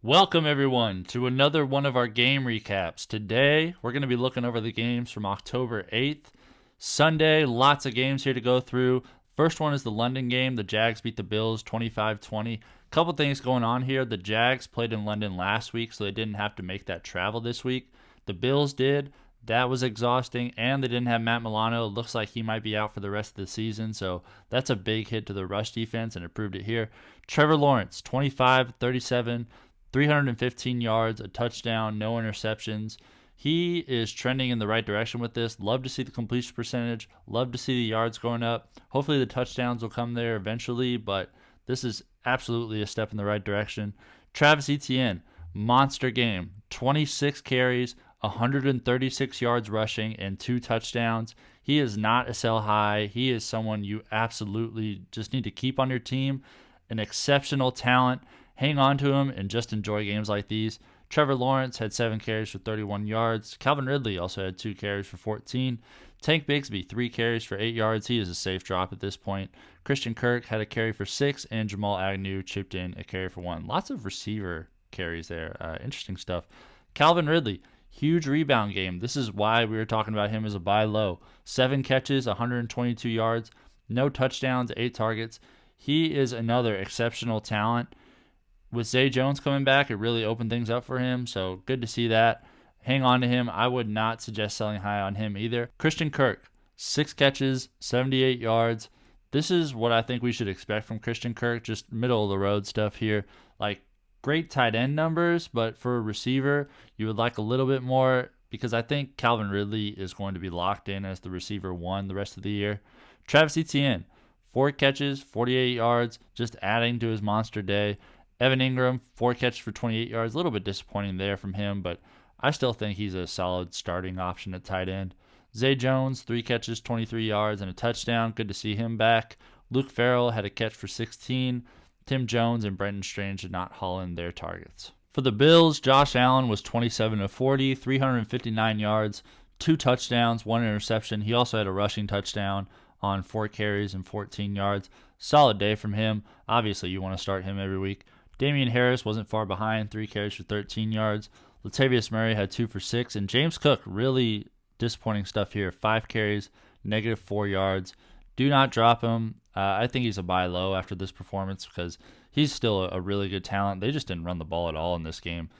Welcome, everyone, to another one of our game recaps. Today, we're going to be looking over the games from October 8th. Sunday, lots of games here to go through. First one is the London game. The Jags beat the Bills 25-20. Couple things going on here. The Jags played in London last week, so they didn't have to make that travel this week. The Bills did. That was exhausting, and they didn't have Matt Milano. It looks like he might be out for the rest of the season, so that's a big hit to the rush defense, and it proved it here. Trevor Lawrence, 25-37. 315 yards, a touchdown, no interceptions. He is trending in the right direction with this. Love to see the completion percentage. Love to see the yards going up. Hopefully the touchdowns will come there eventually, but this is absolutely a step in the right direction. Travis Etienne, monster game. 26 carries, 136 yards rushing, and 2 touchdowns. He is not a sell high. He is someone you absolutely just need to keep on your team. An exceptional talent. Hang on to him and just enjoy games like these. Trevor Lawrence had 7 carries for 31 yards. Calvin Ridley also had 2 carries for 14. Tank Bigsby, 3 carries for 8 yards. He is a safe drop at this point. Christian Kirk had a carry for 6, and Jamal Agnew chipped in a carry for 1. Lots of receiver carries there. Interesting stuff. Calvin Ridley, huge rebound game. This is why we were talking about him as a buy low. 7 catches, 122 yards, no touchdowns, 8 targets. He is another exceptional talent. With Zay Jones coming back, it really opened things up for him, so good to see that. Hang on to him. I would not suggest selling high on him either. Christian Kirk, 6 catches, 78 yards. This is what I think we should expect from Christian Kirk, just middle-of-the-road stuff here. Like, great tight end numbers, but for a receiver, you would like a little bit more because I think Calvin Ridley is going to be locked in as the receiver 1 the rest of the year. Travis Etienne, 4 catches, 48 yards, just adding to his monster day. Evan Engram, 4 catches for 28 yards. A little bit disappointing there from him, but I still think he's a solid starting option at tight end. Zay Jones, 3 catches, 23 yards, and a touchdown. Good to see him back. Luke Farrell had a catch for 16. Tim Jones and Brenton Strange did not haul in their targets. For the Bills, Josh Allen was 27 of 40, 359 yards, 2 touchdowns, 1 interception. He also had a rushing touchdown on 4 carries and 14 yards. Solid day from him. Obviously, you want to start him every week. Damien Harris wasn't far behind, 3 carries for 13 yards. Latavius Murray had 2 for 6. And James Cook, really disappointing stuff here. 5 carries, -4 yards. Do not drop him. I think he's a buy low after this performance because he's still a really good talent. They just didn't run the ball at all in this game.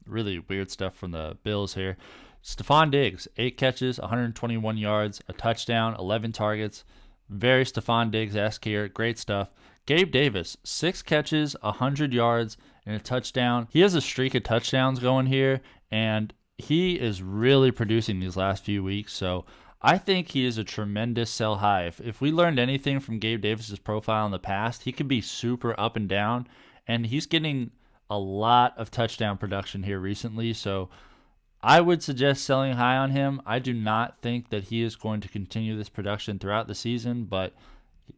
Really weird stuff from the Bills here. Stefon Diggs, 8 catches, 121 yards, a touchdown, 11 targets. Very Stefon Diggs-esque here. Great stuff. Gabe Davis, 6 catches, 100 yards, and a touchdown. He has a streak of touchdowns going here, and he is really producing these last few weeks. So I think he is a tremendous sell high. If we learned anything from Gabe Davis's profile in the past, he could be super up and down, and he's getting a lot of touchdown production here recently. So I would suggest selling high on him. I do not think that he is going to continue this production throughout the season, but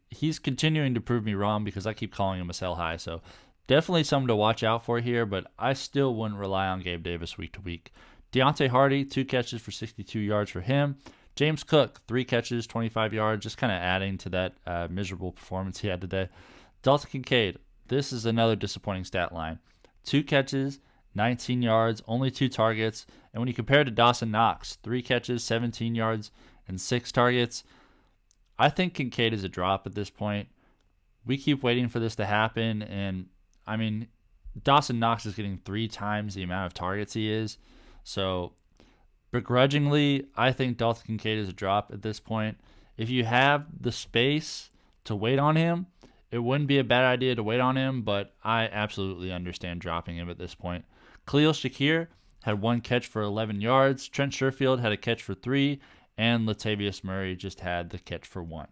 he's continuing to prove me wrong because I keep calling him a sell high. So definitely something to watch out for here, but I still wouldn't rely on Gabe Davis week to week. Deontay Hardy, 2 catches for 62 yards for him. James Cook, 3 catches, 25 yards, just kind of adding to that miserable performance he had today. Dalton Kincaid, this is another disappointing stat line. 2 catches, 19 yards, only 2 targets. And when you compare it to Dawson Knox, 3 catches, 17 yards, and 6 targets, I think Kincaid is a drop at this point. We keep waiting for this to happen, and I mean, Dawson Knox is getting 3 times the amount of targets he is. So, begrudgingly, I think Dalton Kincaid is a drop at this point. If you have the space to wait on him, it wouldn't be a bad idea to wait on him, but I absolutely understand dropping him at this point. Khalil Shakir had 1 catch for 11 yards. Trent Sherfield had a catch for 3. And Latavius Murray just had the catch for 1.